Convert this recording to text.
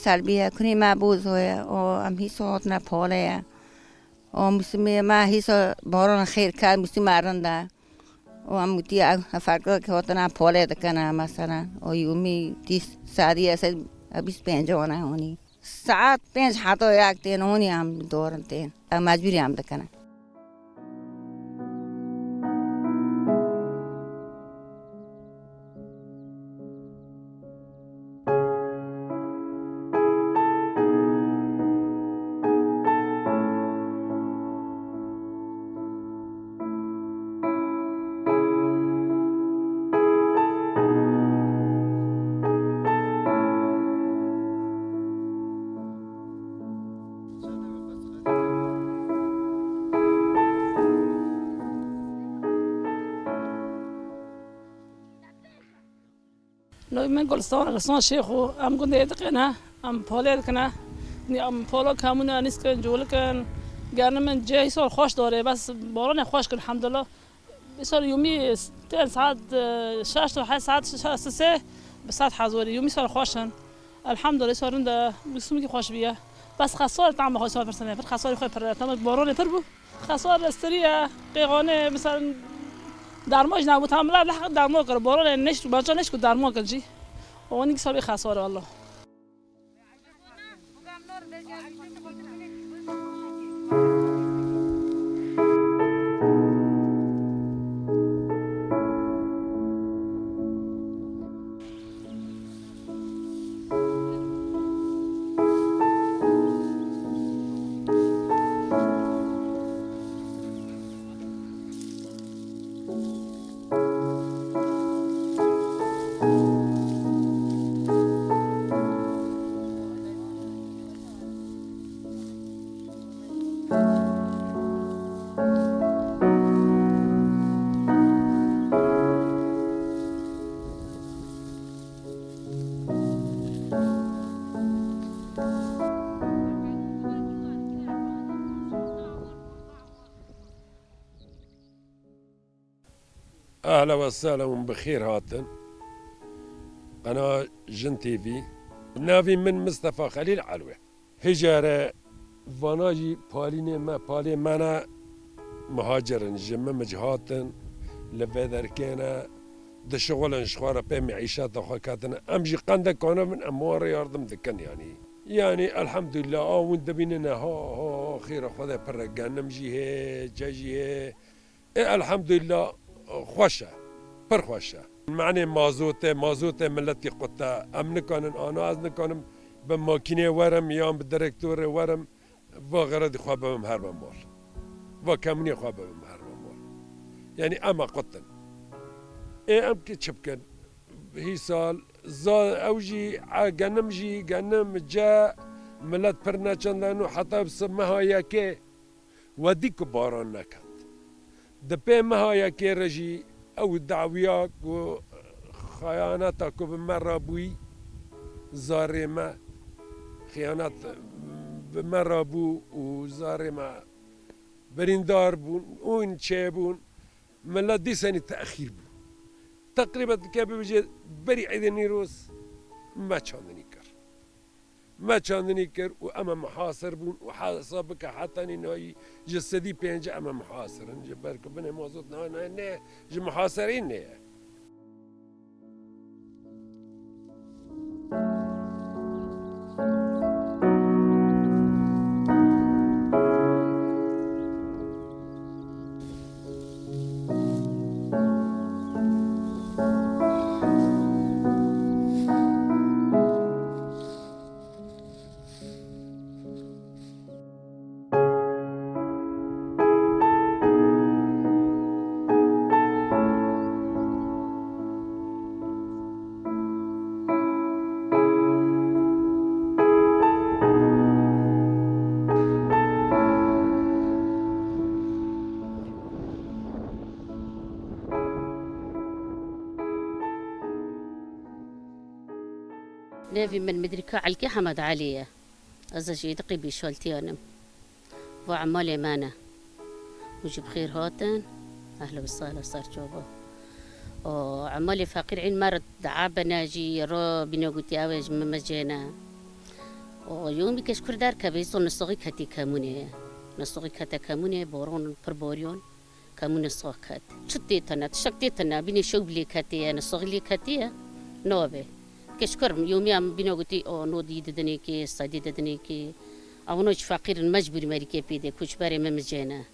سلبیه کنی ما بوزه و ام هیسات نه پاله و مسلمی ما هیسا باران خیر کرد مسلم مرنده و ام متی فرق که هاتنا پاله دکنه مثلا و یومی 30 ساعتی است 25 آنه هونی ساعت 5 حتی یک دین هونی هم دورن دین مجبوری هم دکنه. لو من قلستان شيخو أم كنت يتقنا أم بالي كنا أم بالا كمونا نسكن جول كان قارن من جاي صار خوش داره بس باران خوش كن الحمد لله بصار يومي 3 ساعات 6 ساعات 3 بساعات حزوري يومي صار خوشن الحمد لله صار عنده بسمي خوش بيه بس خسارة تعمل خوش صار فرسنة بس خسارة خوي پر تمام باران پر بو خسارة استريا قيقانة مثلا درماج نبود تمام لحق درمان کرد باران نشت بچه نشت درمان کرد جی و اونی که سال خساره والله. أهلا وسهلا بخير هاتن قناة جن تي في نافي من مصطفى خليل علوة هجارة فاناجي بالين ما بالي مانا مهاجرن جمع مجهاتن لبذر كينا دشغلن شخوارا بهم عيشات وخاكاتنا أمجي قندك كونا من أموار ياردم دكن يعني الحمد لله وين دبيننا ها خير خدا برقان نمجي هي جاجي هي الحمد لله خوشه پر خوشه معنی مازوت ملتی قطع ام نکنن آنا از نکنم به ماکینه ورم یا به درکتور ورم و غرض خواه بهم هر مال و کمونی خواه بهم هر مال یعنی اما قطن ام که چبکن هی سال اوجی گنم جا ملت پر نچندن و حتی بسمه های که و دیک باران نکند دپی مهایا که رجی او دعویاک و خیانتاک و بمرا بوی زاری ما خیانت بمرا بو و زاری ما بریندار بون اون چه بون ملا دی سنی تأخیر بون تقریبا که ببجه بری عیدنی روز ما چاندنی کر و اما محاصر بون و حسابك حتى نهاي جسدي بينجا اما محاصرن جبرك بني موزوت نه محاصرين نه نافي من مدركة على حمد عليا أزاجي دقي بشولتيانم وعمالي مانا وجب خير هاتن أهلا وسهلا صار جوابا وعمالي فقير عين مرض دعابة ناجي رو بنوغتي أوج ممجينا و یومی کش کردار که بیسو نسخی کتی کمونه نسخی کت کمونه بارون پر باریون کمونه سخ کت چطی تنه شکتی تنه بینی شو بلی کتیه نسخی لی کتیه نوبه کش کرم یومی هم بینا گویی آ نودی ددنی که صدی ددنی که اونوش فقیر مجبور مری که پیده کچ بری ممجنه